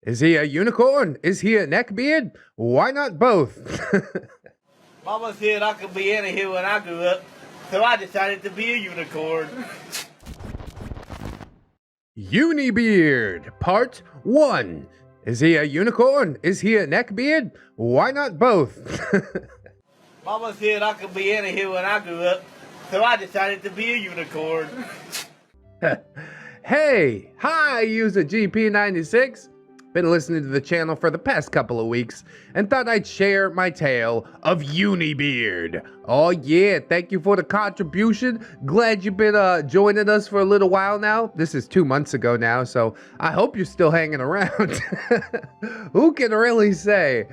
Is he a unicorn? Is he a neckbeard? Why not both? Mama said I could be any here when I grew up, so I decided to be a unicorn. Unibeard, Part 1. Is he a unicorn? Is he a neckbeard? Why not both? Mama said I could be any here when I grew up, so I decided to be a unicorn. Hey, hi, user GP96. Been listening to the channel for the past couple of weeks and thought I'd share my tale of Unibeard. Oh yeah, thank you for the contribution. Glad you've been joining us for a little while now. This is 2 months ago now, so I hope you're still hanging around. Who can really say?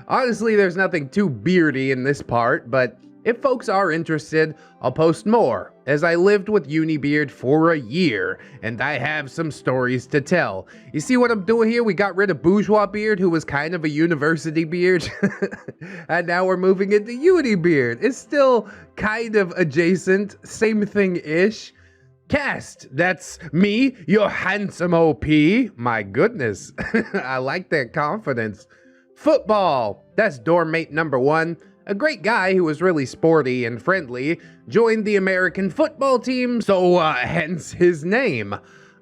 Honestly, there's nothing too beardy in this part, but if folks are interested, I'll post more, as I lived with Unibeard for a year, and I have some stories to tell. You see what I'm doing here? We got rid of Bourgeois Beard, who was kind of a university beard, and now we're moving into Unibeard. It's still kind of adjacent, same thing-ish. Cast, that's me, your handsome OP. My goodness, I like that confidence. Football, that's dorm mate number 1. A great guy who was really sporty and friendly, joined the American football team, so hence his name.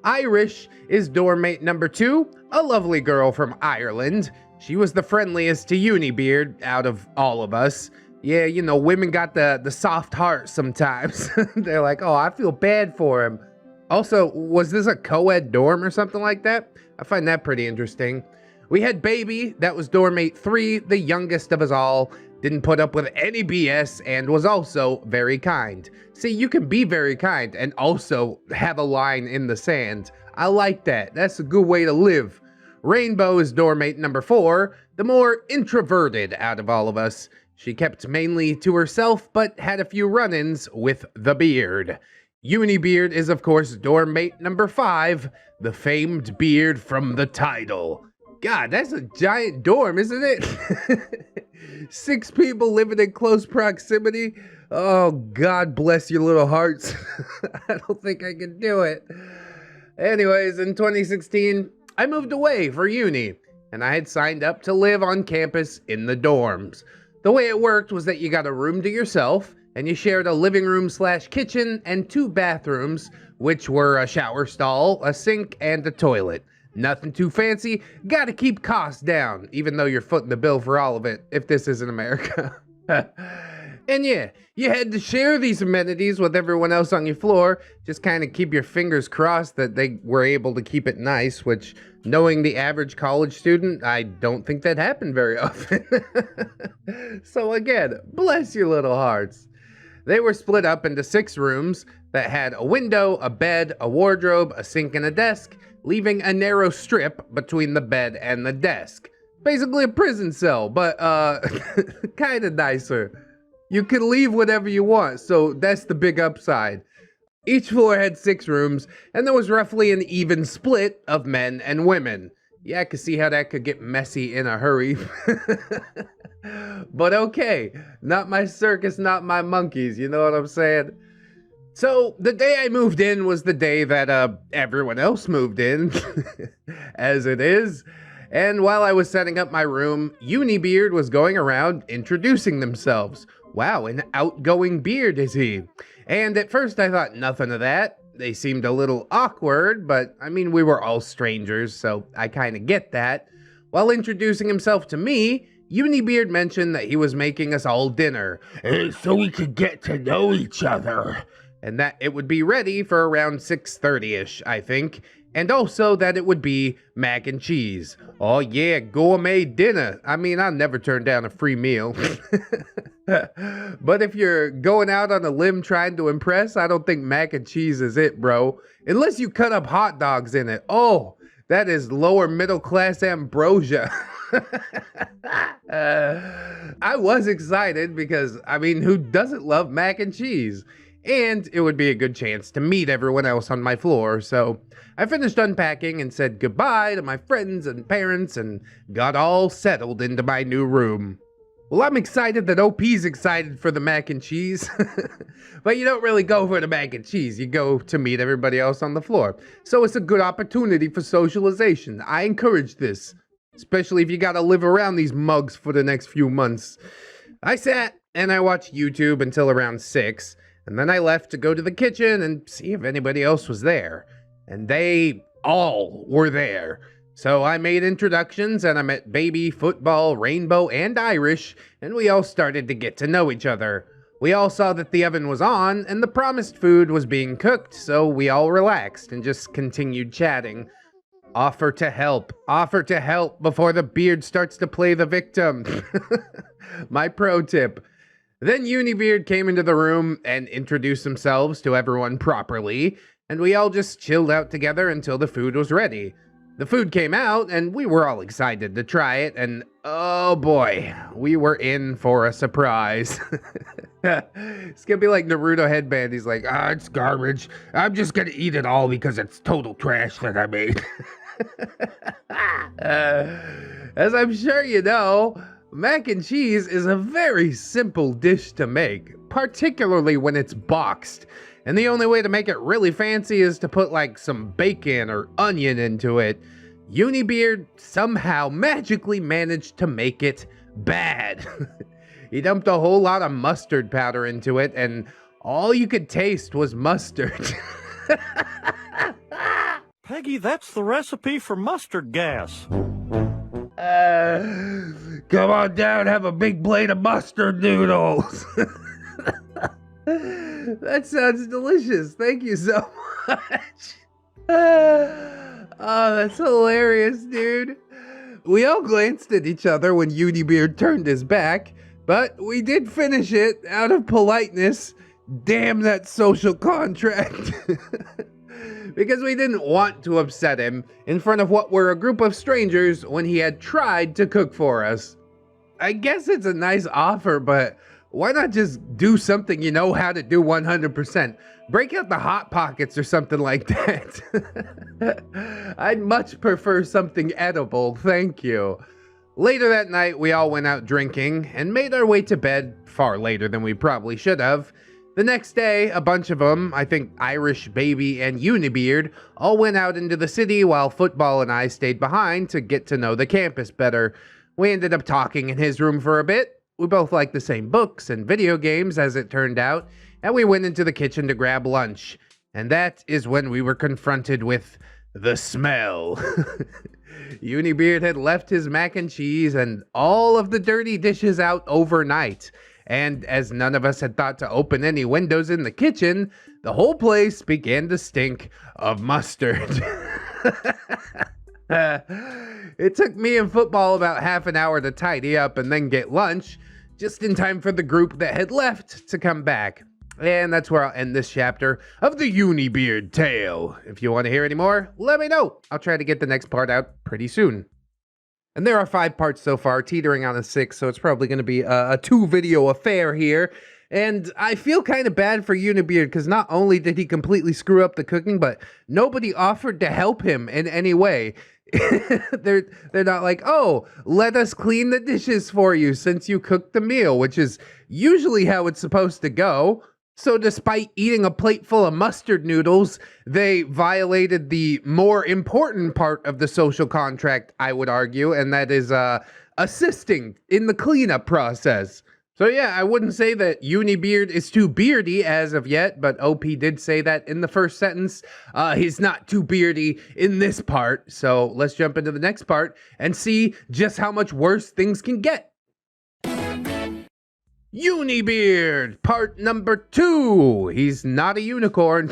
Irish is dorm mate number 2, a lovely girl from Ireland. She was the friendliest to Unibeard out of all of us. Yeah, you know, women got the soft heart sometimes. They're like, oh, I feel bad for him. Also, was this a co-ed dorm or something like that? I find that pretty interesting. We had Baby, that was dorm mate 3, the youngest of us all. Didn't put up with any BS and was also very kind. See, you can be very kind and also have a line in the sand. I like that. That's a good way to live. Rainbow is dorm mate number 4, the more introverted out of all of us. She kept mainly to herself, but had a few run-ins with the beard. Unibeard is, of course, dorm mate number 5, the famed beard from the title. God, that's a giant dorm, isn't it? 6 people living in close proximity. Oh, God bless your little hearts. I don't think I can do it. Anyways, in 2016, I moved away for uni, and I had signed up to live on campus in the dorms. The way it worked was that you got a room to yourself, and you shared a living room / kitchen and 2 bathrooms, which were a shower stall, a sink, and a toilet. Nothing too fancy, gotta keep costs down, even though you're footing the bill for all of it, if this isn't America. And yeah, you had to share these amenities with everyone else on your floor, just kind of keep your fingers crossed that they were able to keep it nice, which, knowing the average college student, I don't think that happened very often. So again, bless your little hearts. They were split up into 6 rooms that had a window, a bed, a wardrobe, a sink, and a desk, leaving a narrow strip between the bed and the desk. Basically a prison cell, but kind of nicer. You can leave whatever you want, so that's the big upside. Each floor had 6 rooms, and there was roughly an even split of men and women. Yeah, I could see how that could get messy in a hurry. But okay, not my circus, not my monkeys, you know what I'm saying? So, the day I moved in was the day that everyone else moved in, as it is. And while I was setting up my room, Unibeard was going around introducing themselves. Wow, an outgoing beard is he? And at first I thought nothing of that. They seemed a little awkward, but I mean, we were all strangers, so I kind of get that. While introducing himself to me, Unibeard mentioned that he was making us all dinner, so we could get to know each other. And that it would be ready for around 6:30ish, I think. And also that it would be mac and cheese. Oh yeah, gourmet dinner. I mean, I'll never turn down a free meal. But if you're going out on a limb trying to impress, I don't think mac and cheese is it, bro. Unless you cut up hot dogs in it. Oh, that is lower middle class ambrosia. I was excited because, I mean, who doesn't love mac and cheese? And it would be a good chance to meet everyone else on my floor, so I finished unpacking and said goodbye to my friends and parents and got all settled into my new room. Well, I'm excited that OP's excited for the mac and cheese. But you don't really go for the mac and cheese. You go to meet everybody else on the floor. So it's a good opportunity for socialization. I encourage this, especially if you gotta live around these mugs for the next few months. I sat and I watched YouTube until around 6, and then I left to go to the kitchen and see if anybody else was there. And they all were there. So I made introductions, and I met Baby, Football, Rainbow, and Irish, and we all started to get to know each other. We all saw that the oven was on, and the promised food was being cooked, so we all relaxed and just continued chatting. Offer to help before the beard starts to play the victim. My pro tip. Then Unibeard came into the room and introduced themselves to everyone properly, and we all just chilled out together until the food was ready. The food came out, and we were all excited to try it, and oh boy, we were in for a surprise. It's gonna be like Naruto headband. He's like, it's garbage. I'm just gonna eat it all because it's total trash that I made. As I'm sure you know, mac and cheese is a very simple dish to make, particularly when it's boxed. And the only way to make it really fancy is to put like some bacon or onion into it. Unibeard somehow magically managed to make it bad. He dumped a whole lot of mustard powder into it, and all you could taste was mustard. Peggy, that's the recipe for mustard gas. Come on down, have a big plate of mustard noodles. That sounds delicious. Thank you so much. Oh, that's hilarious, dude. We all glanced at each other when Unibeard turned his back, but we did finish it out of politeness. Damn that social contract. Because we didn't want to upset him in front of what were a group of strangers when he had tried to cook for us. I guess it's a nice offer, but why not just do something you know how to do 100%? Break out the Hot Pockets or something like that. I'd much prefer something edible, thank you. Later that night, we all went out drinking and made our way to bed far later than we probably should have. The next day, a bunch of them, I think Irish, Baby, and Unibeard, all went out into the city while Football and I stayed behind to get to know the campus better. We ended up talking in his room for a bit. We both liked the same books and video games, as it turned out, and we went into the kitchen to grab lunch. And that is when we were confronted with the smell. Unibeard had left his mac and cheese and all of the dirty dishes out overnight. And as none of us had thought to open any windows in the kitchen, the whole place began to stink of mustard. It took me and Football about half an hour to tidy up and then get lunch, just in time for the group that had left to come back. And that's where I'll end this chapter of the Unibeard tale. If you want to hear any more, let me know. I'll try to get the next part out pretty soon. And there are 5 parts so far, teetering on a 6, so it's probably going to be a 2-video affair here. And I feel kind of bad for Unibeard, because not only did he completely screw up the cooking, but nobody offered to help him in any way. They're not like, oh, let us clean the dishes for you since you cooked the meal, which is usually how it's supposed to go. So despite eating a plate full of mustard noodles, they violated the more important part of the social contract, I would argue, and that is assisting in the cleanup process. So yeah, I wouldn't say that Unibeard is too beardy as of yet, but OP did say that in the first sentence. He's not too beardy in this part, so let's jump into the next part and see just how much worse things can get. Unibeard, part number 2. He's not a unicorn.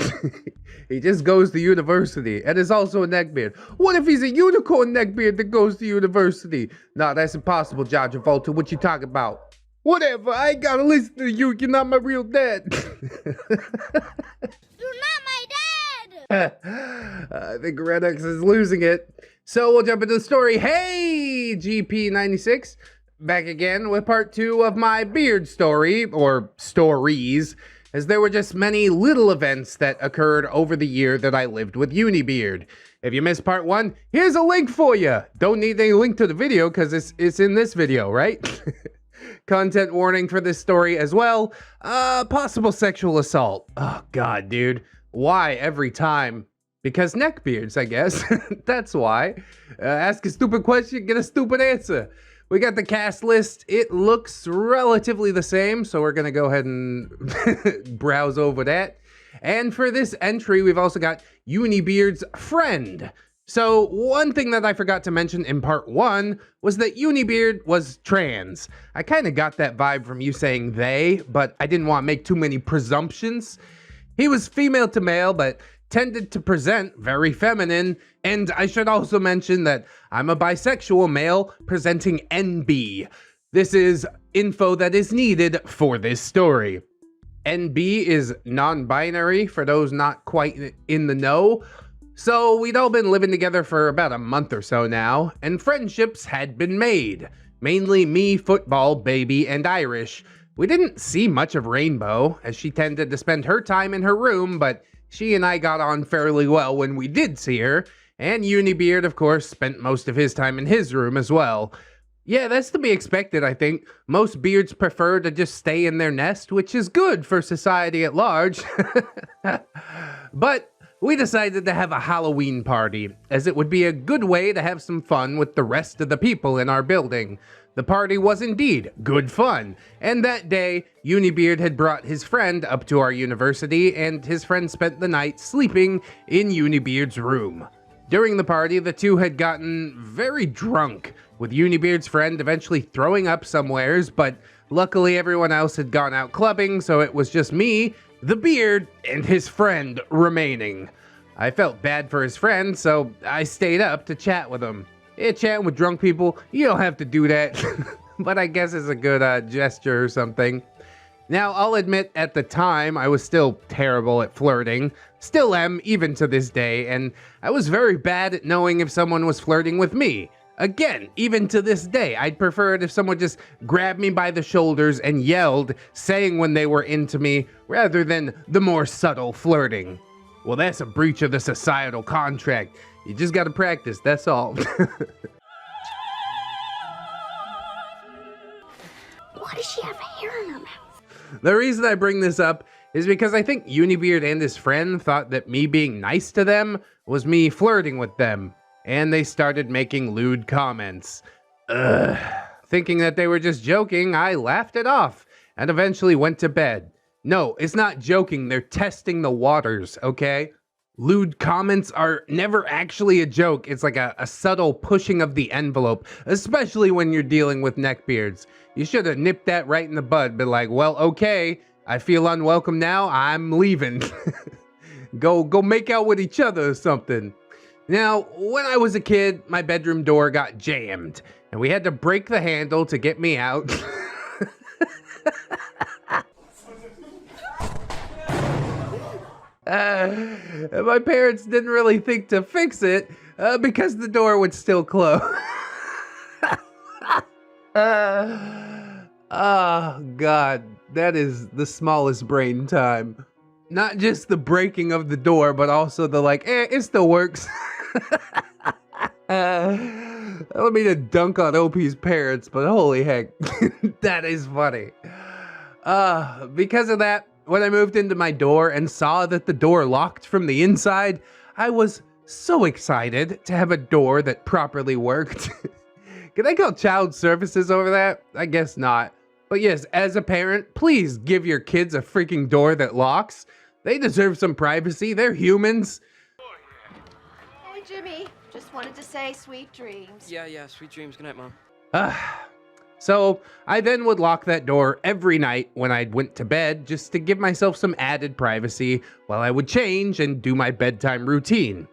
He just goes to university and is also a neckbeard. What if he's a unicorn neckbeard that goes to university? Nah, that's impossible, John Travolta. What you talking about? Whatever, I ain't gotta listen to you. You're not my real dad. You're not my dad! I think ReddX is losing it. So we'll jump into the story. Hey, GP96. Back again with part 2 of my beard story, or stories, as there were just many little events that occurred over the year that I lived with Unibeard. If you missed part 1, here's a link for you. Don't need any link to the video because it's in this video, right? Content warning for this story as well. Possible sexual assault. Oh, God, dude. Why every time? Because neckbeards, I guess. That's why. Ask a stupid question, get a stupid answer. We got the cast list. It looks relatively the same, so we're going to go ahead and browse over that. And for this entry, we've also got Unibeard's friend. So one thing that I forgot to mention in part 1 was that Unibeard was trans. I kind of got that vibe from you saying they, but I didn't want to make too many presumptions. He was female to male, but tended to present very feminine, and I should also mention that I'm a bisexual male presenting NB. This is info that is needed for this story. NB is non-binary, for those not quite in the know. So we'd all been living together for about a month or so now, and friendships had been made. Mainly me, football, baby, and Irish. We didn't see much of Rainbow, as she tended to spend her time in her room, but she and I got on fairly well when we did see her, and Unibeard, of course, spent most of his time in his room as well. Yeah, that's to be expected, I think. Most beards prefer to just stay in their nest, which is good for society at large. But we decided to have a Halloween party, as it would be a good way to have some fun with the rest of the people in our building. The party was indeed good fun, and that day, Unibeard had brought his friend up to our university, and his friend spent the night sleeping in Unibeard's room. During the party, the two had gotten very drunk, with Unibeard's friend eventually throwing up somewheres, but luckily everyone else had gone out clubbing, so it was just me, the beard, and his friend remaining. I felt bad for his friend, so I stayed up to chat with him. Yeah, chatting with drunk people, you don't have to do that, but I guess it's a good gesture or something. Now, I'll admit at the time I was still terrible at flirting, still am even to this day, and I was very bad at knowing if someone was flirting with me. Again, even to this day, I'd prefer it if someone just grabbed me by the shoulders and yelled, saying when they were into me, rather than the more subtle flirting. Well, that's a breach of the societal contract. You just gotta practice, that's all. Why does she have hair in her mouth? The reason I bring this up is because I think Unibeard and his friend thought that me being nice to them was me flirting with them, and they started making lewd comments. Thinking that they were just joking, I laughed it off, and eventually went to bed. No, it's not joking, they're testing the waters, okay? Lewd comments are never actually a joke. It's like a subtle pushing of the envelope, especially when you're dealing with neckbeards. You should have nipped that right in the bud, been like, well, okay, I feel unwelcome now, I'm leaving. Go make out with each other or something. Now, when I was a kid, my bedroom door got jammed, and we had to break the handle to get me out. My parents didn't really think to fix it because the door would still close. Oh, God, that is the smallest brain time. Not just the breaking of the door, but also the it still works. I don't mean to dunk on OP's parents, but holy heck, that is funny. Because of that, when I moved into my door and saw that the door locked from the inside, I was so excited to have a door that properly worked. Can I call child services over that? I guess not. But yes, as a parent, please give your kids a freaking door that locks. They deserve some privacy. They're humans. Hey, Jimmy. Just wanted to say sweet dreams. Yeah, sweet dreams. Good night, Mom. So I then would lock that door every night when I went to bed just to give myself some added privacy while I would change and do my bedtime routine.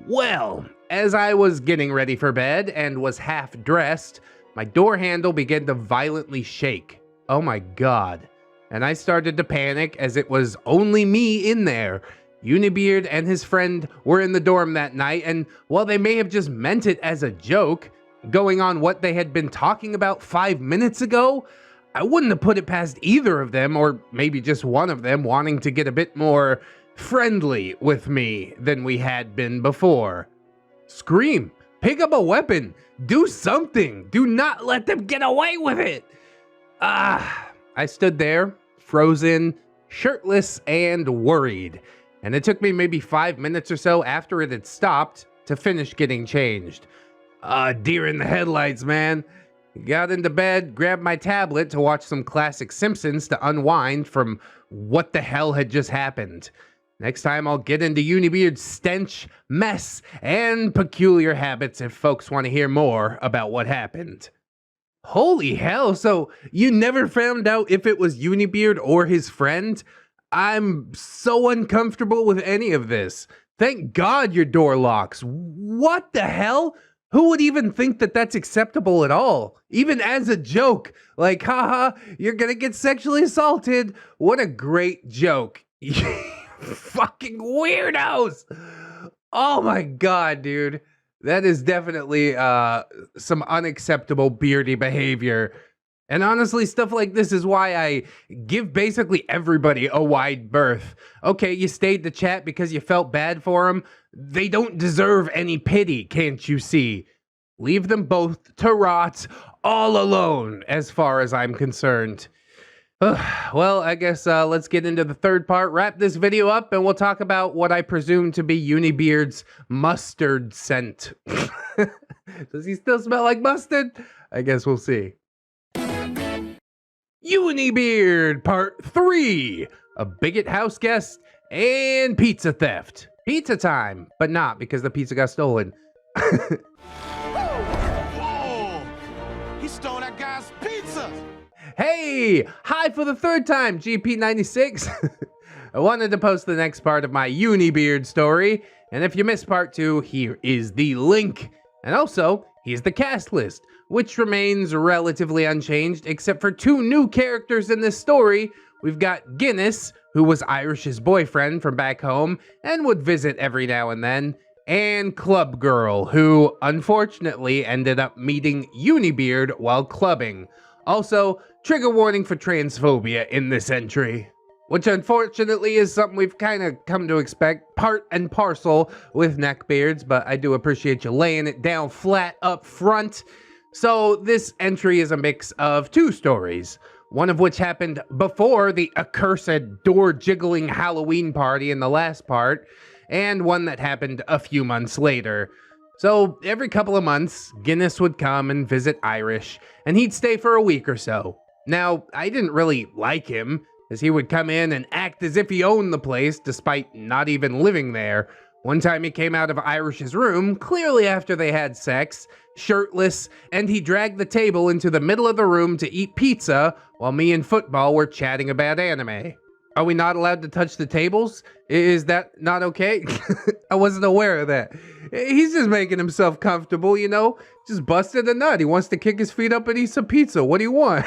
Well, as I was getting ready for bed and was half dressed, my door handle began to violently shake. Oh my God. And I started to panic as it was only me in there. Unibeard and his friend were in the dorm that night, and while they may have just meant it as a joke, going on what they had been talking about 5 minutes ago, I wouldn't have put it past either of them, or maybe just one of them, wanting to get a bit more friendly with me than we had been before. Scream, pick up a weapon, do something, do not let them get away with it. I stood there, frozen, shirtless, and worried. And it took me maybe 5 minutes or so after it had stopped to finish getting changed. Deer in the headlights, man. Got into bed, grabbed my tablet to watch some classic Simpsons to unwind from what the hell had just happened. Next time I'll get into Unibeard's stench, mess, and peculiar habits if folks want to hear more about what happened. Holy hell, so you never found out if it was Unibeard or his friend? I'm so uncomfortable with any of this. Thank God your door locks. What the hell? Who would even think that that's acceptable at all? Even as a joke. Like, haha, you're gonna get sexually assaulted. What a great joke. Fucking weirdos. Oh my God, dude. That is definitely some unacceptable beardy behavior. And honestly, stuff like this is why I give basically everybody a wide berth. Okay, you stayed to chat because you felt bad for them. They don't deserve any pity, can't you see? Leave them both to rot all alone, as far as I'm concerned. Well, I guess let's get into the third part, wrap this video up, and we'll talk about what I presume to be Unibeard's mustard scent. Does he still smell like mustard? I guess we'll see. Unibeard Part 3, a bigot house guest, and pizza theft. Pizza time, but not because the pizza got stolen. Whoa! He stole that guy's pizza! Hey! Hi for the third time, GP96. I wanted to post the next part of my Unibeard story, and if you missed part 2, here is the link. And also, here's the cast list, which remains relatively unchanged except for 2 new characters in this story. We've got Guinness, who was Irish's boyfriend from back home and would visit every now and then, and Club Girl, who unfortunately ended up meeting Unibeard while clubbing. Also, trigger warning for transphobia in this entry, which unfortunately is something we've kind of come to expect part and parcel with Neckbeards, but I do appreciate you laying it down flat up front. So this entry is a mix of 2 stories, one of which happened before the accursed door-jiggling Halloween party in the last part, and one that happened a few months later. So every couple of months, Guinness would come and visit Irish, and he'd stay for a week or so. Now, I didn't really like him, as he would come in and act as if he owned the place despite not even living there. One time he came out of Irish's room, clearly after they had sex, shirtless, and he dragged the table into the middle of the room to eat pizza while me and Football were chatting about anime. Are we not allowed to touch the tables? Is that not okay? I wasn't aware of that. He's just making himself comfortable, you know? Just busted a nut. He wants to kick his feet up and eat some pizza. What do you want?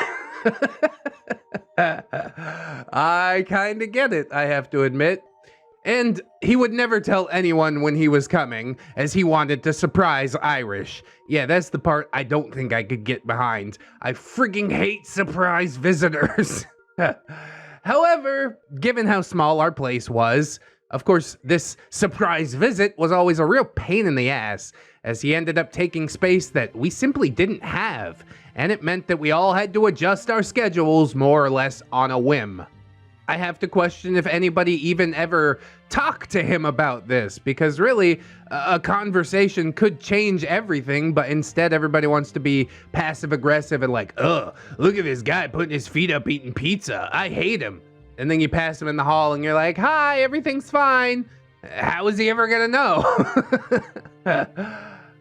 I kinda get it, I have to admit. And he would never tell anyone when he was coming, as he wanted to surprise Irish. Yeah, that's the part I don't think I could get behind. I frigging hate surprise visitors. However, given how small our place was, of course, this surprise visit was always a real pain in the ass, as he ended up taking space that we simply didn't have, and it meant that we all had to adjust our schedules more or less on a whim. I have to question if anybody even ever talked to him about this, because really, a conversation could change everything, but instead everybody wants to be passive-aggressive and like, ugh, look at this guy putting his feet up eating pizza. I hate him. And then you pass him in the hall and you're like, hi, everything's fine. How is he ever gonna know?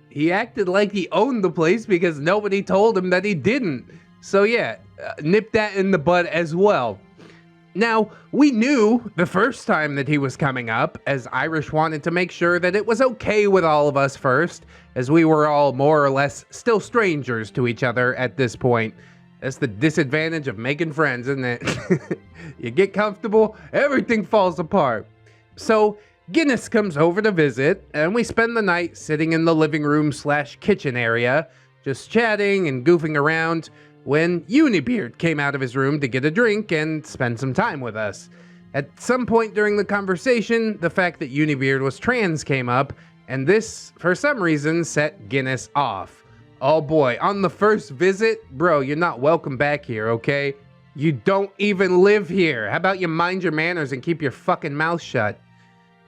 He acted like he owned the place because nobody told him that he didn't. So yeah, nip that in the bud as well. Now, we knew the first time that he was coming up, as Irish wanted to make sure that it was okay with all of us first, as we were all more or less still strangers to each other at this point. That's the disadvantage of making friends, isn't it? You get comfortable, everything falls apart. So, Guinness comes over to visit, and we spend the night sitting in the living room / kitchen area, just chatting and goofing around, when Unibeard came out of his room to get a drink and spend some time with us. At some point during the conversation, the fact that Unibeard was trans came up, and this, for some reason, set Guinness off. Oh boy, on the first visit, bro, you're not welcome back here, okay? You don't even live here. How about you mind your manners and keep your fucking mouth shut?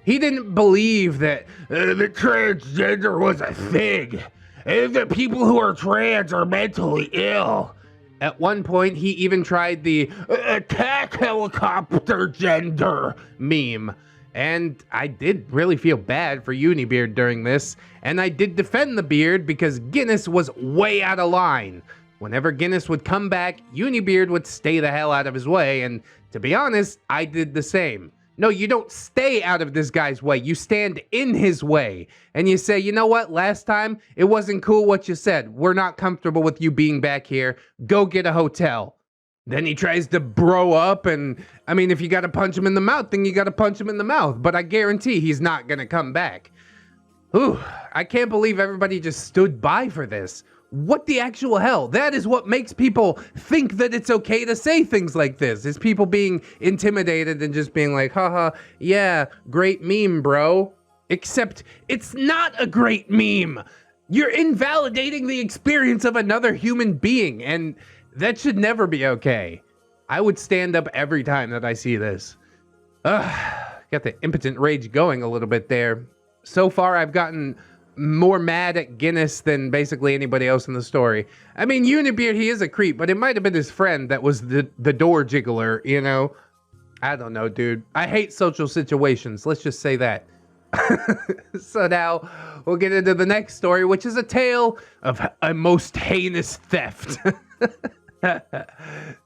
He didn't believe that the transgender was a thing, and that people who are trans are mentally ill. At one point, he even tried the attack helicopter gender meme. And I did really feel bad for Unibeard during this, and I did defend the beard because Guinness was way out of line. Whenever Guinness would come back, Unibeard would stay the hell out of his way, and to be honest, I did the same. No, you don't stay out of this guy's way, you stand in his way, and you say, you know what, last time, it wasn't cool what you said, we're not comfortable with you being back here, go get a hotel. Then he tries to bro up, and I mean, if you gotta punch him in the mouth, then you gotta punch him in the mouth, but I guarantee he's not gonna come back. Ooh, I can't believe everybody just stood by for this. What the actual hell? That is what makes people think that it's okay to say things like this, is people being intimidated and just being like, haha, yeah, great meme, bro. Except, it's not a great meme. You're invalidating the experience of another human being, and that should never be okay. I would stand up every time that I see this. Got the impotent rage going a little bit there. So far, I've gotten more mad at Guinness than basically anybody else in the story. I mean, Unibeard, he is a creep, but it might have been his friend that was the door jiggler, you know? I don't know, dude. I hate social situations. Let's just say that. So now, we'll get into the next story, which is a tale of a most heinous theft.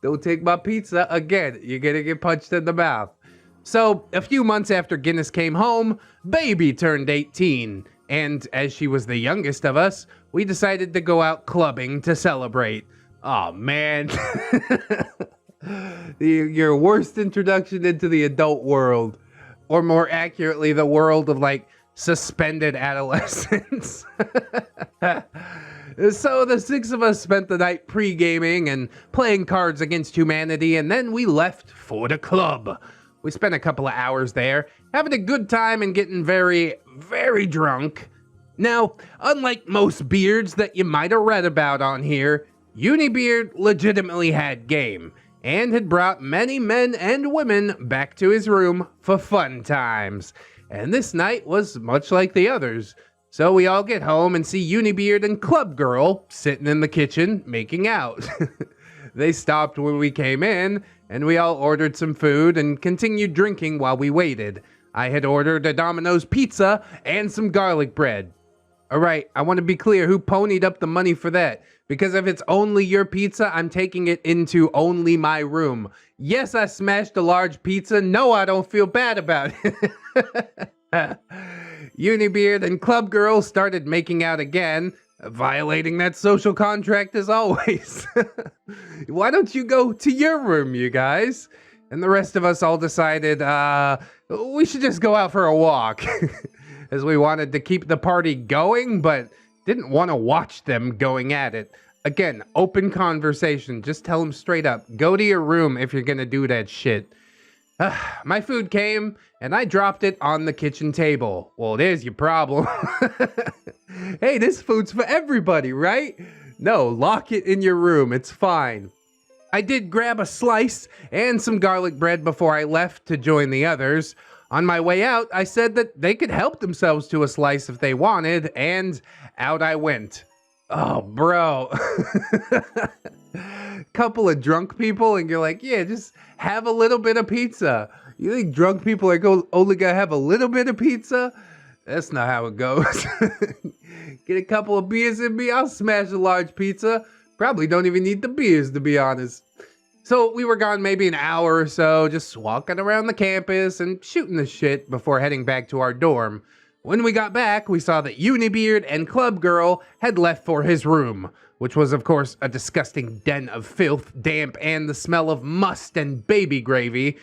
Don't take my pizza again. You're gonna get punched in the mouth. So, a few months after Guinness came home, Baby turned 18. And as she was the youngest of us, we decided to go out clubbing to celebrate. Oh man. Your worst introduction into the adult world. Or more accurately, the world of like suspended adolescence. So the six of us spent the night pre-gaming and playing Cards Against Humanity, and then we left for the club. We spent a couple of hours there, having a good time and getting very, very drunk. Now, unlike most beards that you might have read about on here, Unibeard legitimately had game, and had brought many men and women back to his room for fun times. And this night was much like the others. So we all get home and see Unibeard and Club Girl sitting in the kitchen making out. They stopped when we came in, and we all ordered some food and continued drinking while we waited. I had ordered a Domino's pizza and some garlic bread. Alright, I want to be clear, who ponied up the money for that? Because if it's only your pizza, I'm taking it into only my room. Yes, I smashed a large pizza. No, I don't feel bad about it. Unibeard and Club Girl started making out again, violating that social contract as always. Why don't you go to your room, you guys? And the rest of us all decided, we should just go out for a walk. As we wanted to keep the party going, but didn't want to watch them going at it. Again, open conversation. Just tell them straight up. Go to your room if you're gonna do that shit. My food came, and I dropped it on the kitchen table. Well, there's your problem. Hey, this food's for everybody, right? No, lock it in your room. It's fine. I did grab a slice and some garlic bread before I left to join the others. On my way out, I said that they could help themselves to a slice if they wanted, and out I went. Oh, bro. Couple of drunk people, and you're like, yeah, just have a little bit of pizza. You think drunk people are only gonna have a little bit of pizza? That's not how it goes. Get a couple of beers in me, I'll smash a large pizza. Probably don't even need the beers, to be honest. So we were gone maybe an hour or so, just walking around the campus and shooting the shit before heading back to our dorm. When we got back, we saw that Unibeard and Club Girl had left for his room, which was of course a disgusting den of filth, damp, and the smell of must and baby gravy.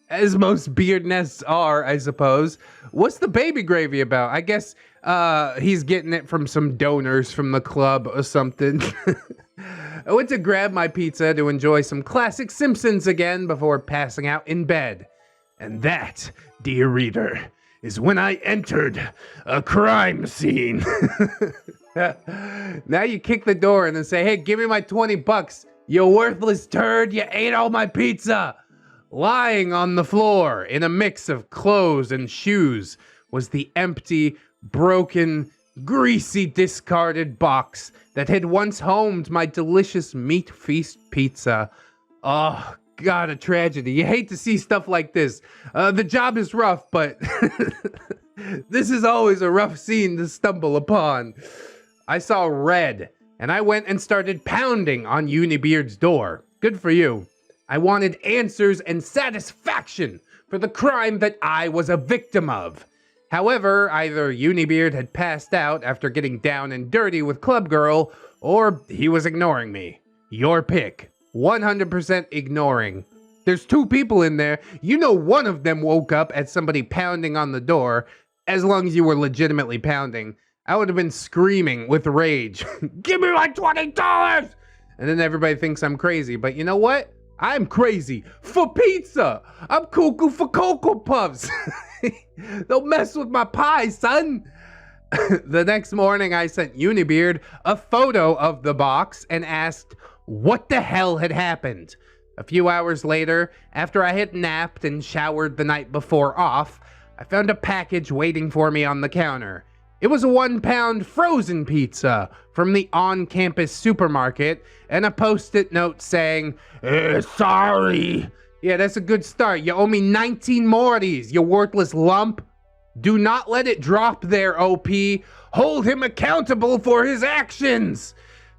As most beard nests are, I suppose. What's the baby gravy about? I guess he's getting it from some donors from the club or something. I went to grab my pizza to enjoy some classic Simpsons again before passing out in bed. And that, dear reader, is when I entered a crime scene. Now you kick the door and then say, hey, give me my 20 bucks, you worthless turd, you ate all my pizza. Lying on the floor in a mix of clothes and shoes was the empty, broken, greasy, discarded box that had once homed my delicious meat feast pizza. Oh, God, a tragedy. You hate to see stuff like this. The job is rough, but this is always a rough scene to stumble upon. I saw red, and I went and started pounding on Unibeard's door. Good for you. I wanted answers and satisfaction for the crime that I was a victim of. However, either Unibeard had passed out after getting down and dirty with Club Girl, or he was ignoring me. Your pick. 100% ignoring. There's 2 people in there. You know one of them woke up at somebody pounding on the door. As long as you were legitimately pounding, I would have been screaming with rage. Give me my $20! And then everybody thinks I'm crazy. But you know what? I'm crazy for pizza. I'm cuckoo for Cocoa Puffs. Don't mess with my pie, son. The next morning, I sent Unibeard a photo of the box and asked what the hell had happened. A few hours later, after I had napped and showered the night before off, I found a package waiting for me on the counter. It was a 1-pound frozen pizza from the on-campus supermarket and a post-it note saying, sorry. Yeah, that's a good start. You owe me 19 more of these, you worthless lump. Do not let it drop there, OP. Hold him accountable for his actions.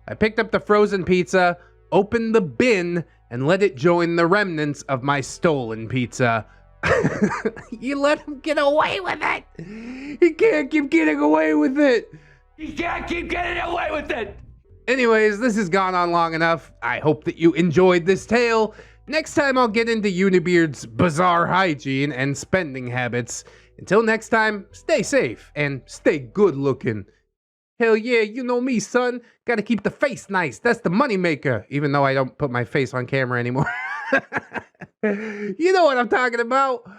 I picked up the frozen pizza, opened the bin, and let it join the remnants of my stolen pizza. You let him get away with it. He can't keep getting away with it. He can't keep getting away with it. Anyways, this has gone on long enough. I hope that you enjoyed this tale. Next time I'll get into Unibeard's bizarre hygiene and spending habits. Until next time, stay safe and stay good looking. Hell yeah, you know me, son. Gotta keep the face nice. That's the money maker. Even though I don't put my face on camera anymore. You know what I'm talking about.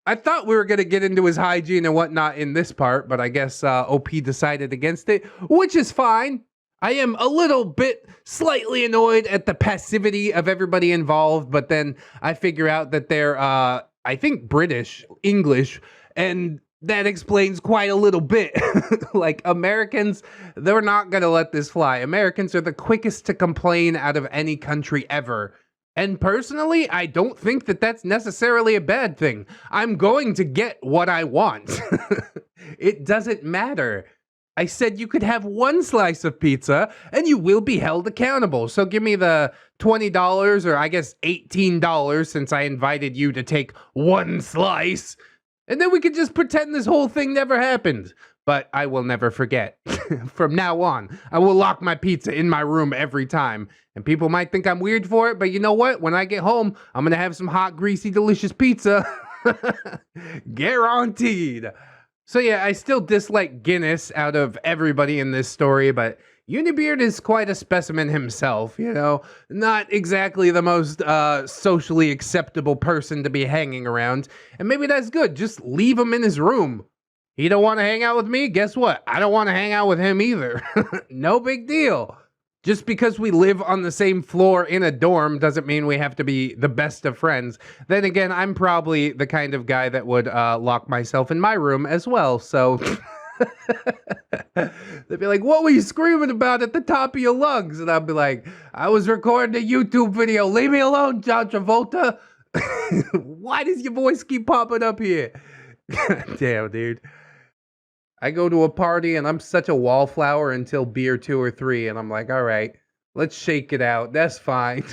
I thought we were gonna get into his hygiene and whatnot in this part, but I guess OP decided against it, which is fine. I am a little bit slightly annoyed at the passivity of everybody involved, but then I figure out that they're, I think British, English, and that explains quite a little bit. Like, Americans, they're not gonna let this fly. Americans are the quickest to complain out of any country ever. And personally, I don't think that that's necessarily a bad thing. I'm going to get what I want. It doesn't matter. I said you could have 1 slice of pizza and you will be held accountable. So give me the $20 or I guess $18 since I invited you to take 1 slice. And then we could just pretend this whole thing never happened. But I will never forget. From now on, I will lock my pizza in my room every time. And people might think I'm weird for it, but you know what? When I get home, I'm gonna have some hot, greasy, delicious pizza. Guaranteed. So yeah, I still dislike Guinness out of everybody in this story, but Unibeard is quite a specimen himself, you know? Not exactly the most socially acceptable person to be hanging around. And maybe that's good. Just leave him in his room. He don't want to hang out with me? Guess what? I don't want to hang out with him either. No big deal. Just because we live on the same floor in a dorm doesn't mean we have to be the best of friends. Then again, I'm probably the kind of guy that would lock myself in my room as well, so... They'd be like, what were you screaming about at the top of your lungs? And I'd be like, I was recording a YouTube video. Leave me alone, John Travolta. Why does your voice keep popping up here? Damn, dude. I go to a party and I'm such a wallflower until beer 2 or 3, and I'm like, all right, let's shake it out. That's fine.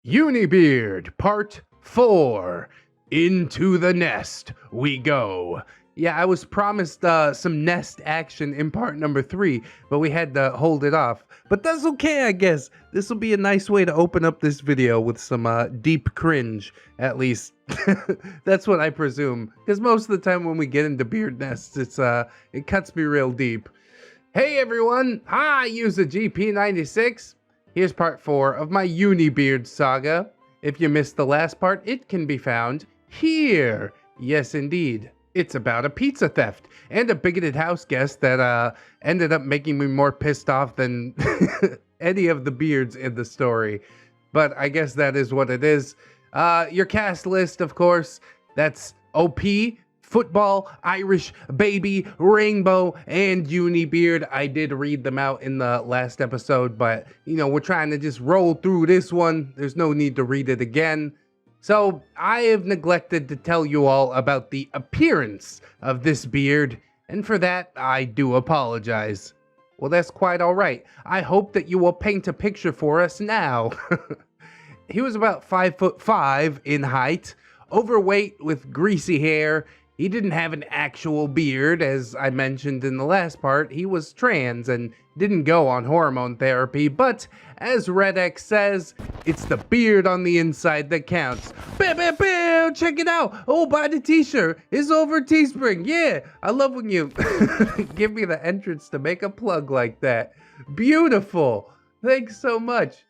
Unibeard, Part 4. Into the nest we go. Yeah, I was promised some nest action in part number 3, but we had to hold it off. But that's okay, I guess. This will be a nice way to open up this video with some deep cringe, at least. That's what I presume. Because most of the time when we get into beard nests, it cuts me real deep. Hey everyone, I use a GP96. Here's part 4 of my Unibeard saga. If you missed the last part, it can be found here. Yes, indeed. It's about a pizza theft and a bigoted house guest that ended up making me more pissed off than any of the beards in the story. But I guess that is what it is. Your cast list, of course, that's OP, Football, Irish, Baby, Rainbow, and Unibeard. I did read them out in the last episode, but, you know, we're trying to just roll through this one. There's no need to read it again. So, I have neglected to tell you all about the appearance of this beard, and for that, I do apologize. Well, that's quite alright. I hope that you will paint a picture for us now. He was about 5'5" in height, overweight with greasy hair. He didn't have an actual beard, as I mentioned in the last part. He was trans and didn't go on hormone therapy, but as ReddX says, it's the beard on the inside that counts. Bam, bam, bam! Check it out! Oh, buy the t-shirt! It's over Teespring! Yeah! I love when you give me the entrance to make a plug like that. Beautiful! Thanks so much.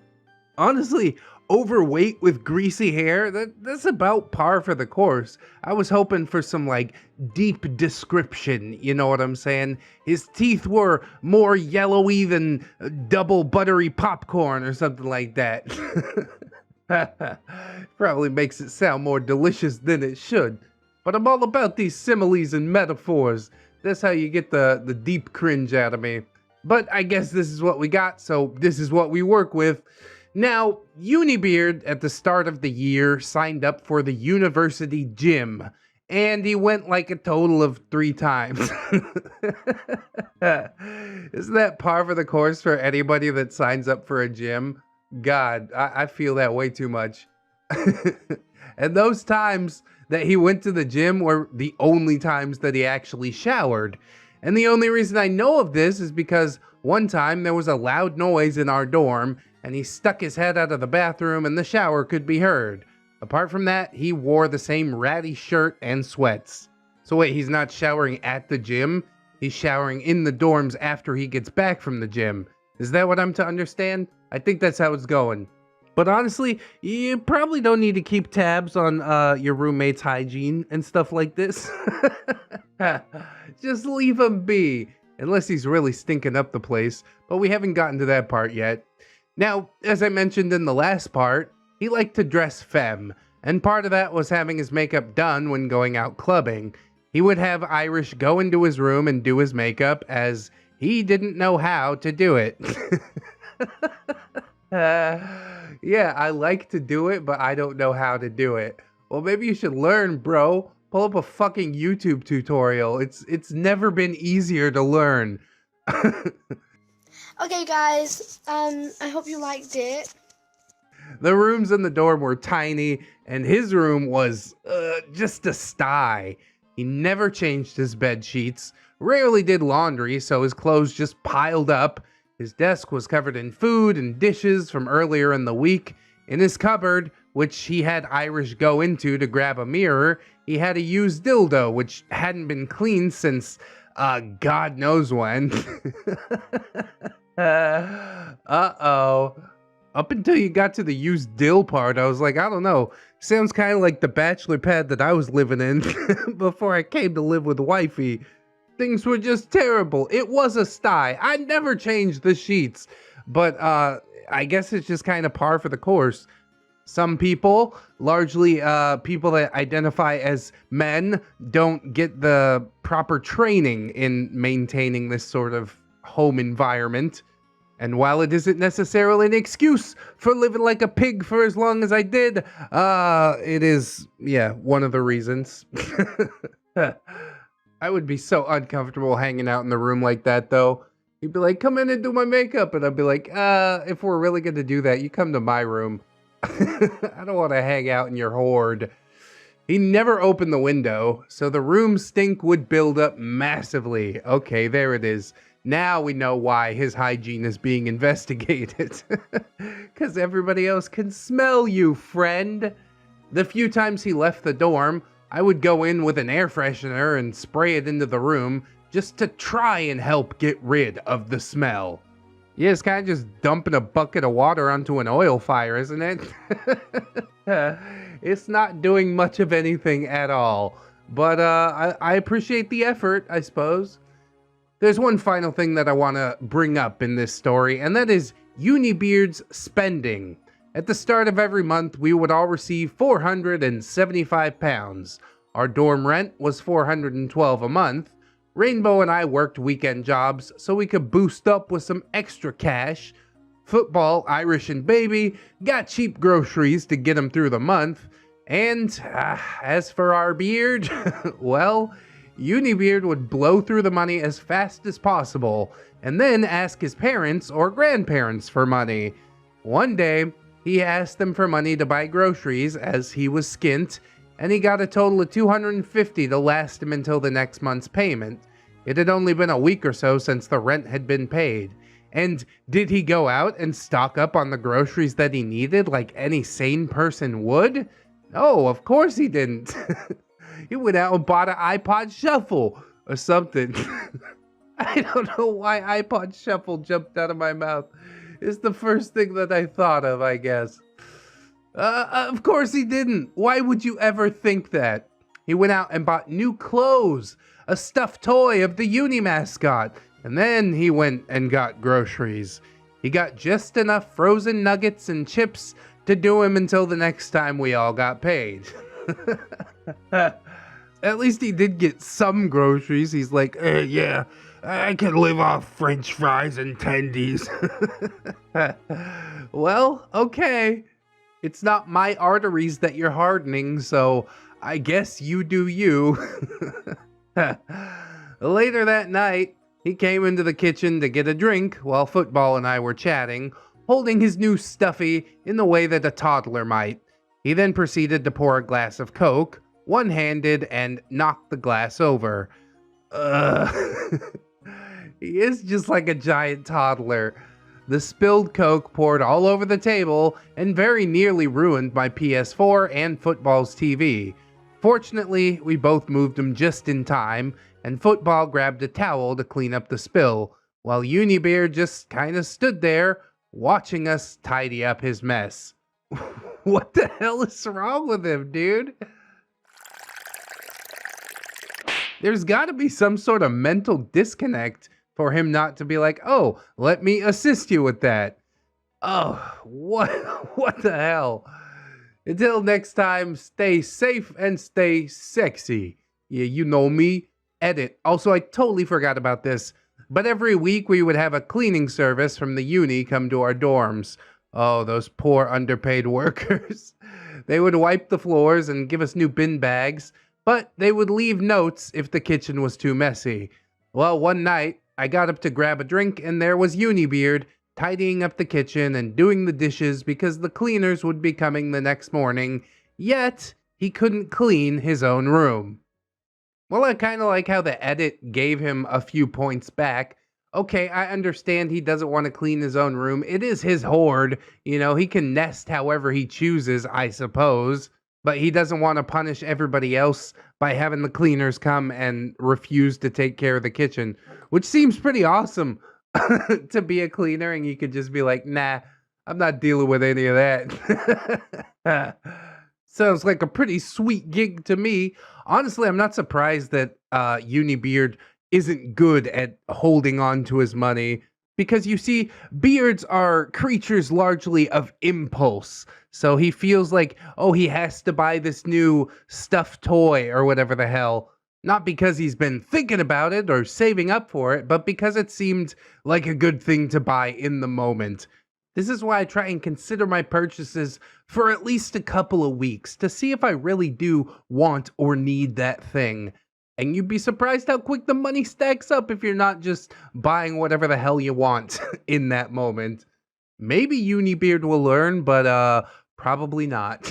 Honestly, overweight with greasy hair, that's about par for the course. I was hoping for some like deep description, you know what I'm saying? His teeth were more yellowy than double buttery popcorn or something like that. Probably makes it sound more delicious than it should. But I'm all about these similes and metaphors. That's how you get the deep cringe out of me. But I guess this is what we got, so this is what we work with. Now, Unibeard at the start of the year signed up for the university gym, and he went like a total of 3 times. Isn't that par for the course for anybody that signs up for a gym? God, I feel that way too much. And those times that he went to the gym were the only times that he actually showered. And the only reason I know of this is because one time there was a loud noise in our dorm, and he stuck his head out of the bathroom and the shower could be heard. Apart from that, he wore the same ratty shirt and sweats. So wait, he's not showering at the gym? He's showering in the dorms after he gets back from the gym. Is that what I'm to understand? I think that's how it's going. But honestly, you probably don't need to keep tabs on your roommate's hygiene and stuff like this. Just leave him be, unless he's really stinking up the place. But we haven't gotten to that part yet. Now, as I mentioned in the last part, he liked to dress femme, and part of that was having his makeup done when going out clubbing. He would have Irish go into his room and do his makeup, as he didn't know how to do it. Yeah, I like to do it, but I don't know how to do it. Well, maybe you should learn, bro. Pull up a fucking YouTube tutorial. It's never been easier to learn. Okay, guys, I hope you liked it. The rooms in the dorm were tiny, and his room was just a sty. He never changed his bed sheets, rarely did laundry, so his clothes just piled up. His desk was covered in food and dishes from earlier in the week. In his cupboard, which he had Irish go into to grab a mirror, he had a used dildo, which hadn't been cleaned since God knows when. Uh-oh. Up until you got to the used dill part, I was like, I don't know. Sounds kind of like the bachelor pad that I was living in before I came to live with wifey. Things were just terrible. It was a sty. I never changed the sheets. But I guess it's just kind of par for the course. Some people, largely people that identify as men, don't get the proper training in maintaining this sort of home environment. And while it isn't necessarily an excuse for living like a pig for as long as I did, it is, yeah, one of the reasons. I would be so uncomfortable hanging out in the room like that, though. He'd be like, come in and do my makeup. And I'd be like, if we're really going to do that, you come to my room. I don't want to hang out in your horde. He never opened the window, so the room stink would build up massively. Okay, there it is. Now we know why his hygiene is being investigated. Because everybody else can smell you, friend. The few times he left the dorm, I would go in with an air freshener and spray it into the room just to try and help get rid of the smell. Yeah, it's kind of just dumping a bucket of water onto an oil fire, isn't it? It's not doing much of anything at all. But I appreciate the effort, I suppose. There's one final thing that I want to bring up in this story, and that is Unibeard's spending. At the start of every month, we would all receive £475. Our dorm rent was $412 a month. Rainbow and I worked weekend jobs so we could boost up with some extra cash. Football, Irish, and Baby got cheap groceries to get them through the month. And as for our beard, well, Unibeard would blow through the money as fast as possible and then ask his parents or grandparents for money. One day, he asked them for money to buy groceries as he was skint, and he got a total of $250 to last him until the next month's payment. It had only been a week or so since the rent had been paid. And did he go out and stock up on the groceries that he needed like any sane person would? No, of course he didn't. He went out and bought an iPod Shuffle or something. I don't know why iPod Shuffle jumped out of my mouth. It's the first thing that I thought of, I guess. Of course he didn't. Why would you ever think that? He went out and bought new clothes, a stuffed toy of the Uni mascot, and then he went and got groceries. He got just enough frozen nuggets and chips to do him until the next time we all got paid. At least he did get some groceries. He's like, yeah, I can live off French fries and tendies. Well, okay. It's not my arteries that you're hardening, so I guess you do you. Later that night, he came into the kitchen to get a drink while Football and I were chatting, holding his new stuffy in the way that a toddler might. He then proceeded to pour a glass of Coke, one-handed, and knocked the glass over. He is just like a giant toddler. The spilled Coke poured all over the table and very nearly ruined my PS4 and Football's TV. Fortunately, we both moved him just in time, and Football grabbed a towel to clean up the spill, while Unibeard just kinda stood there, watching us tidy up his mess. What the hell is wrong with him, dude? There's gotta be some sort of mental disconnect for him not to be like, oh, let me assist you with that. Oh, what the hell? Until next time, stay safe and stay sexy. Yeah, you know me. Edit. Also, I totally forgot about this, but every week we would have a cleaning service from the uni come to our dorms. Oh, those poor underpaid workers. They would wipe the floors and give us new bin bags, but they would leave notes if the kitchen was too messy. Well, one night, I got up to grab a drink and there was Unibeard tidying up the kitchen and doing the dishes because the cleaners would be coming the next morning, yet he couldn't clean his own room. Well, I kind of like how the edit gave him a few points back. Okay, I understand he doesn't want to clean his own room. It is his hoard. You know, he can nest however he chooses, I suppose. But he doesn't want to punish everybody else by having the cleaners come and refuse to take care of the kitchen, which seems pretty awesome to be a cleaner and you could just be like, nah, I'm not dealing with any of that. Sounds like a pretty sweet gig to me. Honestly, I'm not surprised that Unibeard isn't good at holding on to his money, because you see, beards are creatures largely of impulse. So he feels like, oh, he has to buy this new stuffed toy or whatever the hell. Not because he's been thinking about it or saving up for it, but because it seemed like a good thing to buy in the moment. This is why I try and consider my purchases for at least a couple of weeks to see if I really do want or need that thing. And you'd be surprised how quick the money stacks up if you're not just buying whatever the hell you want in that moment. Maybe Unibeard will learn, but probably not.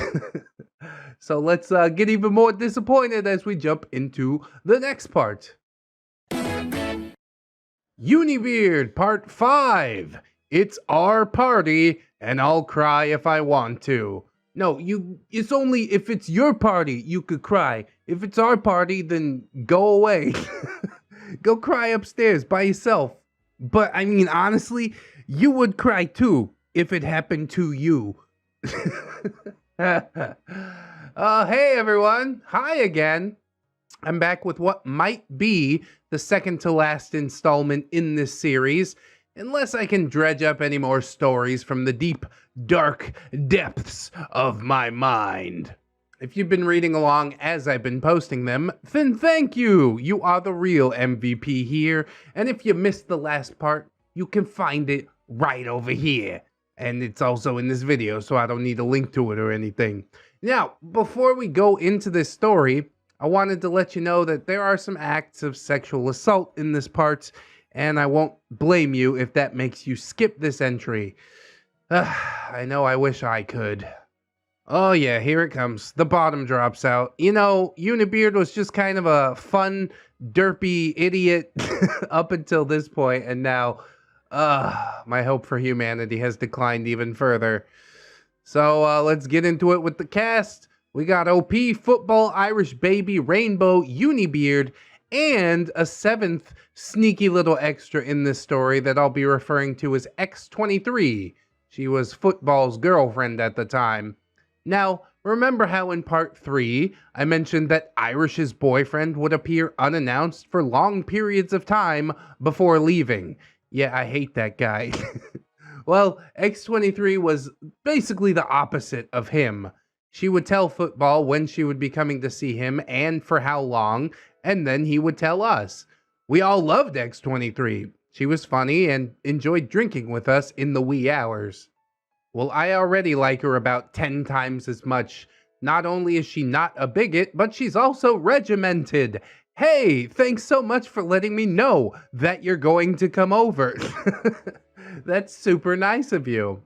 So let's get even more disappointed as we jump into the next part. Unibeard Part 5. It's our party, and I'll cry if I want to. No, it's only if it's your party you could cry. If it's our party, then go away. Go cry upstairs by yourself. But, I mean, honestly, you would cry too if it happened to you. Hey everyone, hi again. I'm back with what might be the second to last installment in this series, unless I can dredge up any more stories from the deep, dark depths of my mind. If you've been reading along as I've been posting them, then thank you! You are the real MVP here, and if you missed the last part, you can find it right over here. And it's also in this video, so I don't need a link to it or anything. Now, before we go into this story, I wanted to let you know that there are some acts of sexual assault in this part, and I won't blame you if that makes you skip this entry. I know I wish I could. Oh yeah, here it comes. The bottom drops out. You know, Unibeard was just kind of a fun, derpy idiot up until this point, and now, my hope for humanity has declined even further. So, let's get into it with the cast. We got OP, Football, Irish Baby, Rainbow, Unibeard, and a seventh sneaky little extra in this story that I'll be referring to as X23. She was Football's girlfriend at the time. Now, remember how in part 3, I mentioned that Irish's boyfriend would appear unannounced for long periods of time before leaving? Yeah, I hate that guy. Well, X23 was basically the opposite of him. She would tell Football when she would be coming to see him and for how long, and then he would tell us. We all loved X23. She was funny and enjoyed drinking with us in the wee hours. Well, I already like her about 10 times as much. Not only is she not a bigot, but she's also regimented. Hey, thanks so much for letting me know that you're going to come over. That's super nice of you.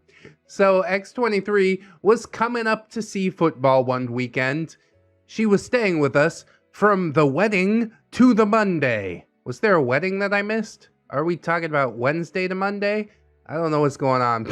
So X23 was coming up to see Football one weekend. She was staying with us from the wedding to the Monday. Was there a wedding that I missed? Are we talking about Wednesday to Monday? I don't know what's going on.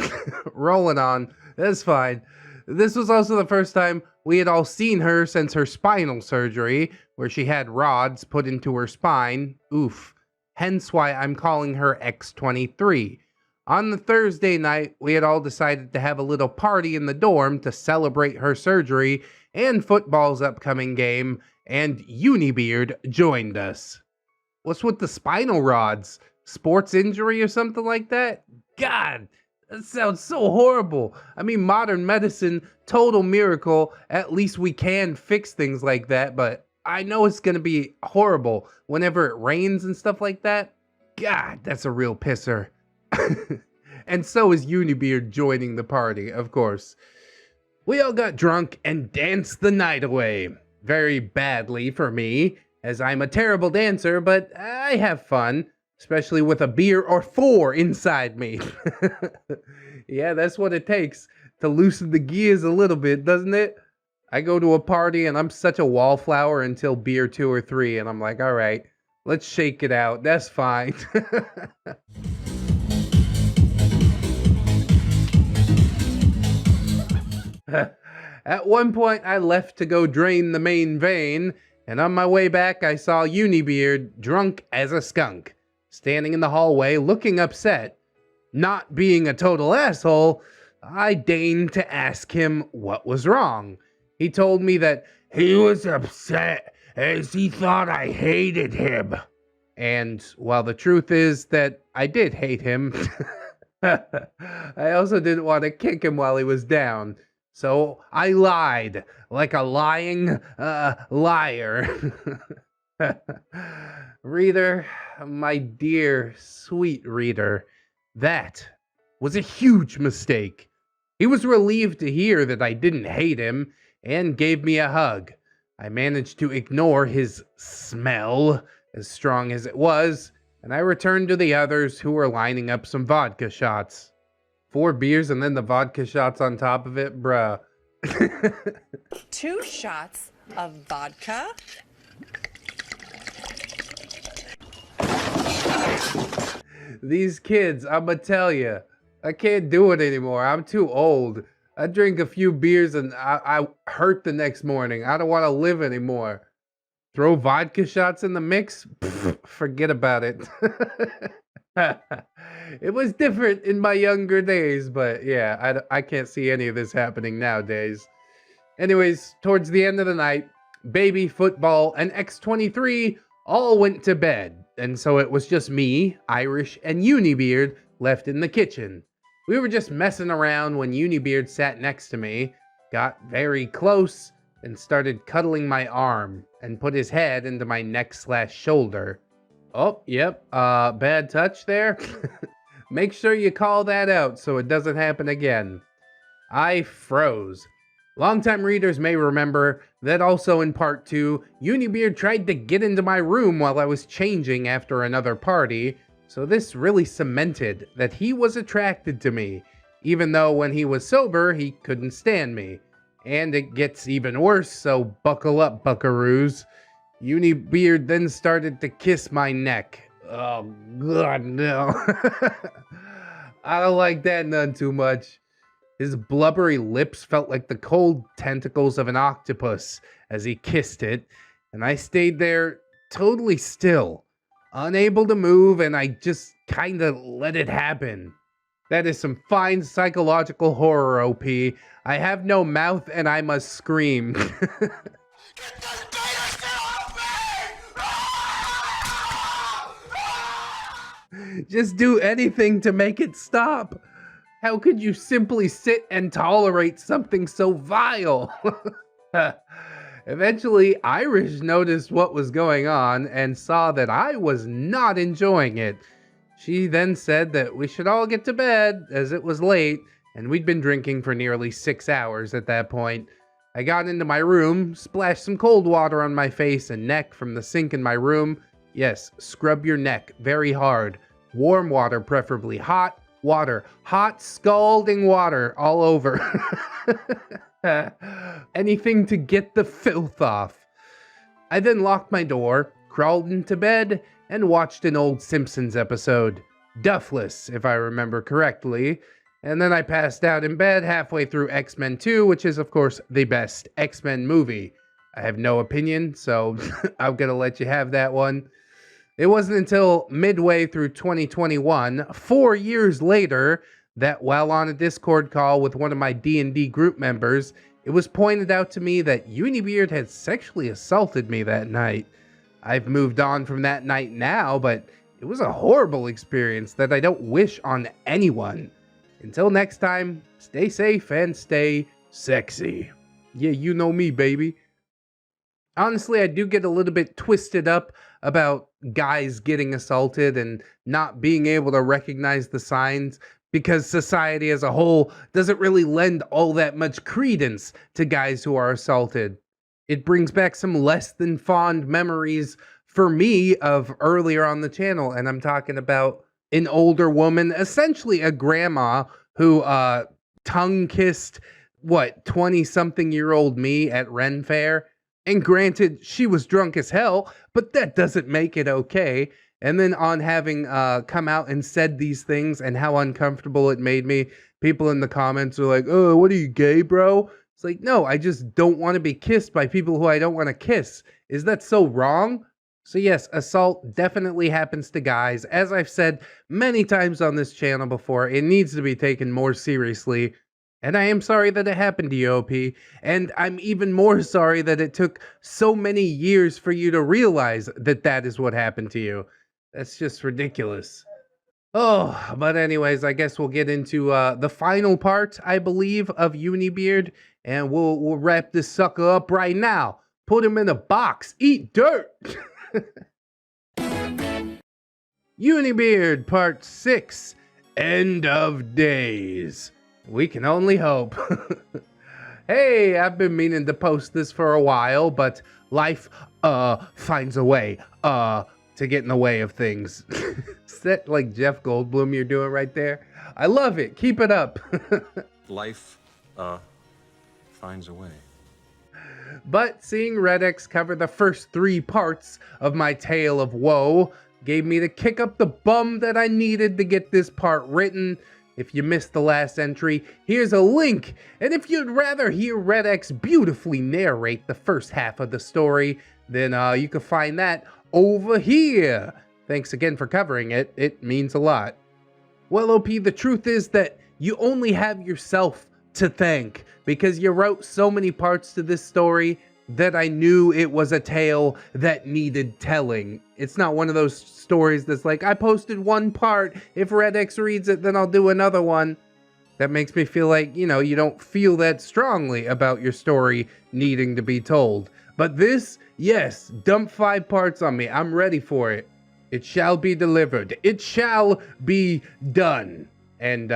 Rolling on. That's fine. This was also the first time we had all seen her since her spinal surgery, where she had rods put into her spine. Oof. Hence why I'm calling her X23. On the Thursday night, we had all decided to have a little party in the dorm to celebrate her surgery and Football's upcoming game, and Unibeard joined us. What's with the spinal rods? Sports injury or something like that? God, that sounds so horrible. I mean, modern medicine, total miracle. At least we can fix things like that, but I know it's gonna be horrible whenever it rains and stuff like that. God, that's a real pisser. And so is Unibeard joining the party, of course. We all got drunk and danced the night away. Very badly for me, as I'm a terrible dancer, but I have fun. Especially with a beer or 4 inside me. Yeah, that's what it takes to loosen the gears a little bit, doesn't it? I go to a party and I'm such a wallflower until beer 2 or 3, and I'm like, all right, let's shake it out. That's fine. At one point, I left to go drain the main vein, and on my way back, I saw Unibeard drunk as a skunk, standing in the hallway looking upset. Not being a total asshole, I deigned to ask him what was wrong. He told me that he was upset as he thought I hated him. And while the truth is that I did hate him, I also didn't want to kick him while he was down. So I lied like a lying liar. Reader, my dear, sweet reader, that was a huge mistake. He was relieved to hear that I didn't hate him and gave me a hug. I managed to ignore his smell, as strong as it was, and I returned to the others who were lining up some vodka shots. 4 beers and then the vodka shots on top of it, bruh. 2 shots of vodka. These kids, I'ma tell ya, I can't do it anymore. I'm too old. I drink a few beers and I hurt the next morning. I don't want to live anymore. Throw vodka shots in the mix? Pfft, forget about it. It was different in my younger days, but yeah, I can't see any of this happening nowadays. Anyways, towards the end of the night, Baby, Football, and X23 all went to bed, and so it was just me, Irish, and Unibeard left in the kitchen. We were just messing around when Unibeard sat next to me, got very close, and started cuddling my arm, and put his head into my neck/shoulder. Oh, yep, bad touch there. Make sure you call that out so it doesn't happen again. I froze. Longtime readers may remember that also in part 2, Unibeard tried to get into my room while I was changing after another party, so this really cemented that he was attracted to me, even though when he was sober, he couldn't stand me. And it gets even worse, so buckle up, buckaroos. Unibeard then started to kiss my neck. Oh, God, no. I don't like that none too much. His blubbery lips felt like the cold tentacles of an octopus as he kissed it, and I stayed there totally still, unable to move, and I just kinda let it happen. That is some fine psychological horror, OP. I have no mouth and I must scream. Just do anything to make it stop. How could you simply sit and tolerate something so vile? Eventually, Irish noticed what was going on and saw that I was not enjoying it. She then said that we should all get to bed as it was late and we'd been drinking for nearly 6 hours at that point. I got into my room, splashed some cold water on my face and neck from the sink in my room. Yes, scrub your neck very hard. Warm water, preferably hot water. Hot, scalding water all over. Anything to get the filth off. I then locked my door, crawled into bed, and watched an old Simpsons episode. Duffless, if I remember correctly. And then I passed out in bed halfway through X-Men 2, which is, of course, the best X-Men movie. I have no opinion, so I'm gonna let you have that one. It wasn't until midway through 2021, 4 years later, that while on a Discord call with one of my D&D group members, it was pointed out to me that Unibeard had sexually assaulted me that night. I've moved on from that night now, but it was a horrible experience that I don't wish on anyone. Until next time, stay safe and stay sexy. Yeah, you know me, baby. Honestly, I do get a little bit twisted up about guys getting assaulted and not being able to recognize the signs because society as a whole doesn't really lend all that much credence to guys who are assaulted. It brings back some less than fond memories for me of earlier on the channel, and I'm talking about an older woman, essentially a grandma, who tongue-kissed, 20-something-year-old me at Ren Fair. And granted, she was drunk as hell, but that doesn't make it okay. And then on having come out and said these things and how uncomfortable it made me, people in the comments are like, oh, what are you, gay, bro? It's like, no, I just don't want to be kissed by people who I don't want to kiss. Is that so wrong? So yes, assault definitely happens to guys. As I've said many times on this channel before, it needs to be taken more seriously. And I am sorry that it happened to you, OP. And I'm even more sorry that it took so many years for you to realize that that is what happened to you. That's just ridiculous. Oh, but anyways, I guess we'll get into the final part, I believe, of Unibeard. And we'll wrap this sucker up right now. Put him in a box. Eat dirt! Unibeard Part 6. End of Days. We can only hope. Hey, I've been meaning to post this for a while, but life, finds a way, to get in the way of things. Is that like Jeff Goldblum you're doing right there? I love it. Keep it up. Life, finds a way. But seeing ReddX cover the first 3 parts of my tale of woe gave me the kick up the bum that I needed to get this part written. If you missed the last entry, here's a link. And if you'd rather hear ReddX beautifully narrate the first half of the story, then you can find that over here. Thanks again for covering it. It means a lot. Well, OP, the truth is that you only have yourself to thank, because you wrote so many parts to this story that I knew it was a tale that needed telling. It's not one of those stories that's like, I posted one part, if ReddX reads it, then I'll do another one. That makes me feel like, you know, you don't feel that strongly about your story needing to be told. But this, yes, dump 5 parts on me. I'm ready for it. It shall be delivered. It shall be done. And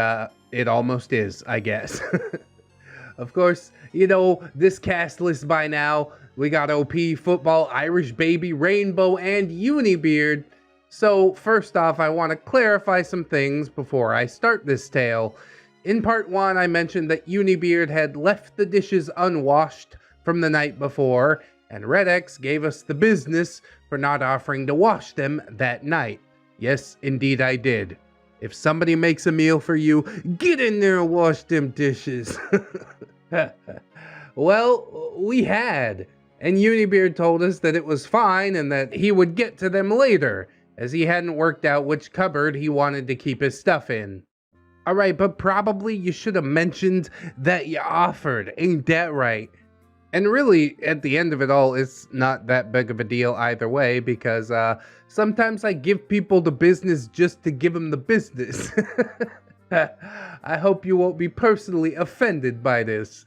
it almost is, I guess. Of course, you know this cast list by now. We got OP, Football, Irish Baby, Rainbow, and Unibeard. So first off, I want to clarify some things before I start this tale. In part 1, I mentioned that Unibeard had left the dishes unwashed from the night before, and ReddX gave us the business for not offering to wash them that night. Yes, indeed I did. If somebody makes a meal for you, get in there and wash them dishes. Well, we had, and Unibeard told us that it was fine and that he would get to them later, as he hadn't worked out which cupboard he wanted to keep his stuff in. Alright, but probably you should have mentioned that you offered, ain't that right? And really, at the end of it all, it's not that big of a deal either way, because sometimes I give people the business just to give them the business. I hope you won't be personally offended by this.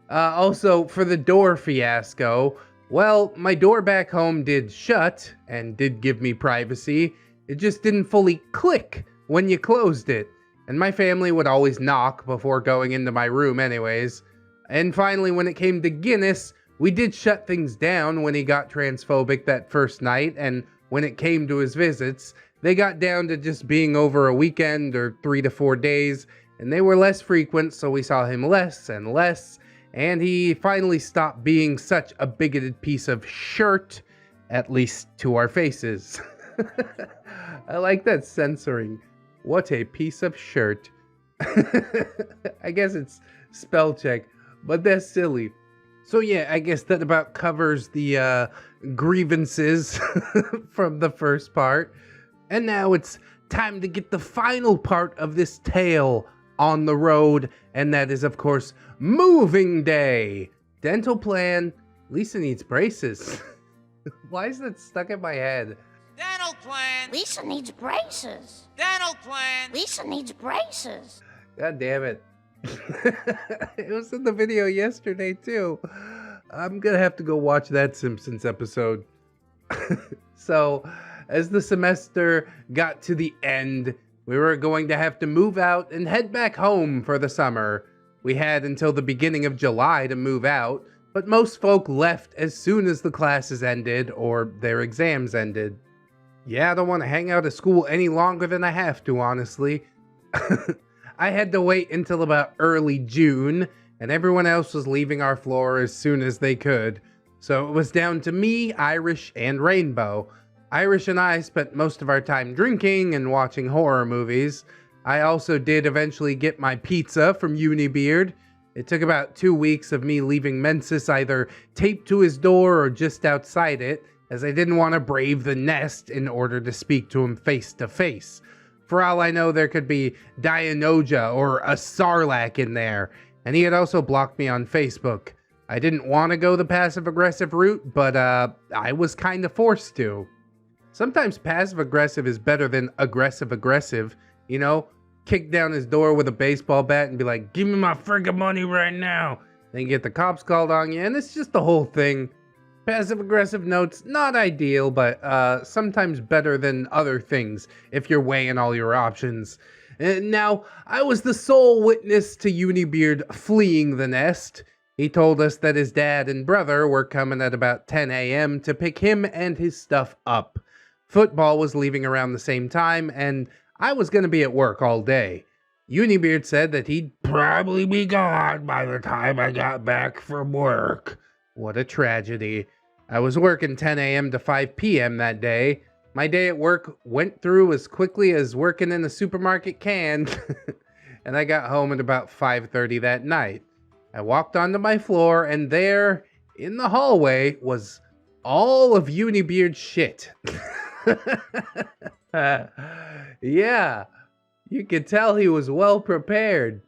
Also, for the door fiasco, well, my door back home did shut, and did give me privacy. It just didn't fully click when you closed it. And my family would always knock before going into my room anyways. And finally, when it came to Guinness, we did shut things down when he got transphobic that first night, and when it came to his visits, they got down to just being over a weekend or 3 to 4 days, and they were less frequent, so we saw him less and less, and he finally stopped being such a bigoted piece of shirt, at least to our faces. I like that censoring. What a piece of shirt. I guess it's spell check, but that's silly. So yeah, I guess that about covers the grievances from the first part. And now it's time to get the final part of this tale on the road, and that is, of course, moving day. Dental plan. Lisa needs braces. Why is that stuck in my head? Dental plan. Lisa needs braces. Dental plan. Lisa needs braces. God damn it. It was in the video yesterday too. I'm gonna have to go watch that Simpsons episode. So, as the semester got to the end, we were going to have to move out and head back home for the summer. We had until the beginning of July to move out, but most folk left as soon as the classes ended or their exams ended. Yeah, I don't want to hang out at school any longer than I have to, honestly. I had to wait until about early June, and everyone else was leaving our floor as soon as they could. So it was down to me, Irish, and Rainbow. Irish and I spent most of our time drinking and watching horror movies. I also did eventually get my pizza from Unibeard. It took about 2 weeks of me leaving Mensis either taped to his door or just outside it, as I didn't want to brave the nest in order to speak to him face to face. For all I know, there could be Dianoja or a Sarlacc in there, and he had also blocked me on Facebook. I didn't want to go the passive-aggressive route, but I was kind of forced to. Sometimes passive-aggressive is better than aggressive-aggressive, you know? Kick down his door with a baseball bat and be like, give me my friggin' money right now! Then get the cops called on you, and it's just the whole thing. Passive-aggressive notes, not ideal, but sometimes better than other things if you're weighing all your options. Now, I was the sole witness to Unibeard fleeing the nest. He told us that his dad and brother were coming at about 10 a.m. to pick him and his stuff up. Football was leaving around the same time, and I was going to be at work all day. Unibeard said that he'd probably be gone by the time I got back from work. What a tragedy. I was working 10 a.m. to 5 p.m. that day. My day at work went through as quickly as working in a supermarket can, and I got home at about 5:30 that night. I walked onto my floor, and there, in the hallway, was all of Unibeard's shit. Yeah, you could tell he was well prepared.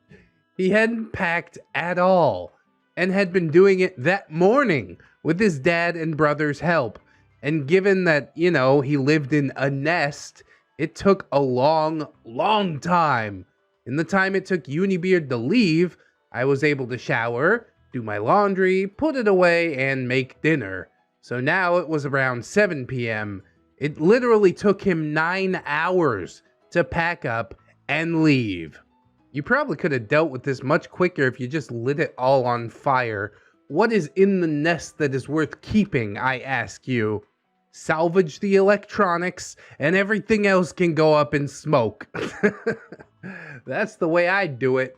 He hadn't packed at all and had been doing it that morning with his dad and brother's help. And given that, you know, he lived in a nest, it took a long, long time. In the time it took Unibeard to leave, I was able to shower, do my laundry, put it away, and make dinner. So now it was around 7 p.m. It literally took him 9 hours to pack up and leave. You probably could have dealt with this much quicker if you just lit it all on fire. What is in the nest that is worth keeping, I ask you? Salvage the electronics, and everything else can go up in smoke. That's the way I'd do it.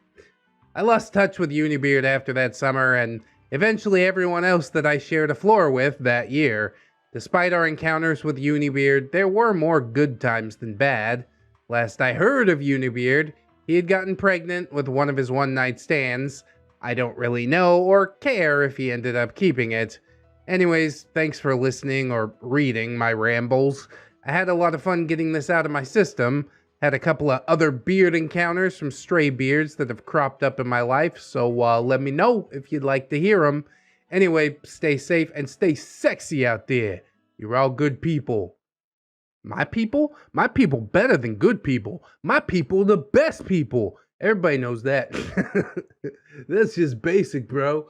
I lost touch with Unibeard after that summer, and eventually everyone else that I shared a floor with that year. Despite our encounters with Unibeard, there were more good times than bad. Last I heard of Unibeard, he had gotten pregnant with one of his one-night stands. I don't really know or care if he ended up keeping it. Anyways, thanks for listening or reading my rambles. I had a lot of fun getting this out of my system. Had a couple of other beard encounters from stray beards that have cropped up in my life, so let me know if you'd like to hear them. Anyway, stay safe and stay sexy out there. You're all good people. My people? My people better than good people. My people the best people. Everybody knows that. That's just basic, bro.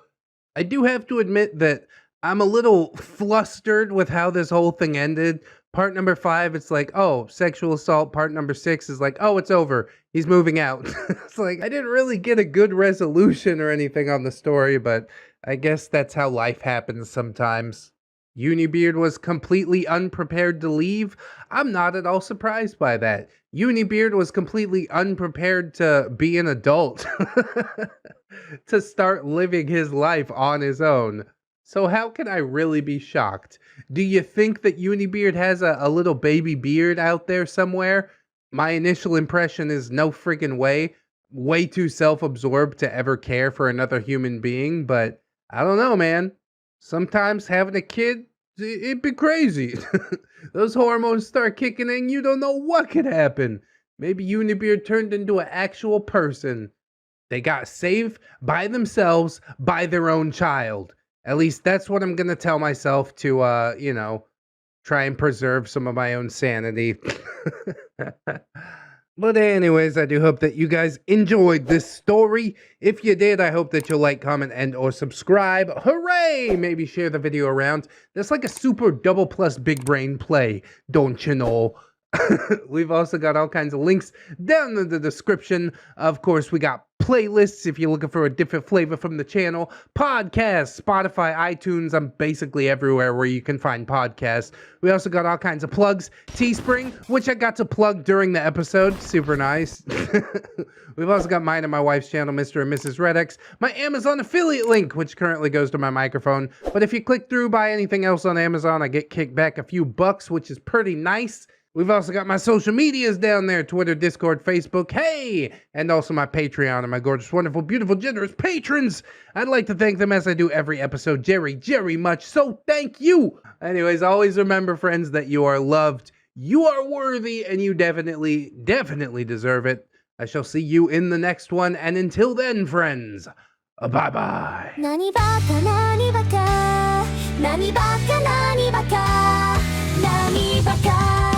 I do have to admit that I'm a little flustered with how this whole thing ended. Part number 5, it's like, oh, sexual assault. Part number 6 is like, oh, it's over. He's moving out. It's like, I didn't really get a good resolution or anything on the story, but I guess that's how life happens sometimes. Unibeard was completely unprepared to leave. I'm not at all surprised by that. Unibeard was completely unprepared to be an adult. To start living his life on his own. So how can I really be shocked? Do you think that Unibeard has a little baby beard out there somewhere? My initial impression is no freaking way. Way too self-absorbed to ever care for another human being, but I don't know, man. Sometimes having a kid, it'd be crazy. Those hormones start kicking in, you don't know what could happen. Maybe Unibeard turned into an actual person. They got saved by themselves by their own child. At least that's what I'm going to tell myself to, you know, try and preserve some of my own sanity. But anyways, I do hope that you guys enjoyed this story. If you did, I hope that you'll like, comment, and or subscribe. Hooray! Maybe share the video around. That's like a super double plus big brain play, don't you know? We've also got all kinds of links down in the description. Of course, we got playlists if you're looking for a different flavor from the channel. Podcasts, Spotify, iTunes. I'm basically everywhere where you can find podcasts. We also got all kinds of plugs. Teespring, which I got to plug during the episode. Super nice. We've also got mine and my wife's channel, Mr. and Mrs. ReddX. My Amazon affiliate link, which currently goes to my microphone. But if you click through, buy anything else on Amazon, I get kicked back a few bucks, which is pretty nice. We've also got my social medias down there, Twitter, Discord, Facebook, hey! And also my Patreon and my gorgeous, wonderful, beautiful, generous patrons. I'd like to thank them as I do every episode, Jerry much, so thank you! Anyways, always remember, friends, that you are loved, you are worthy, and you definitely deserve it. I shall see you in the next one, and until then, friends, bye-bye. 何バカ何バカ何バカ何バカ何バカ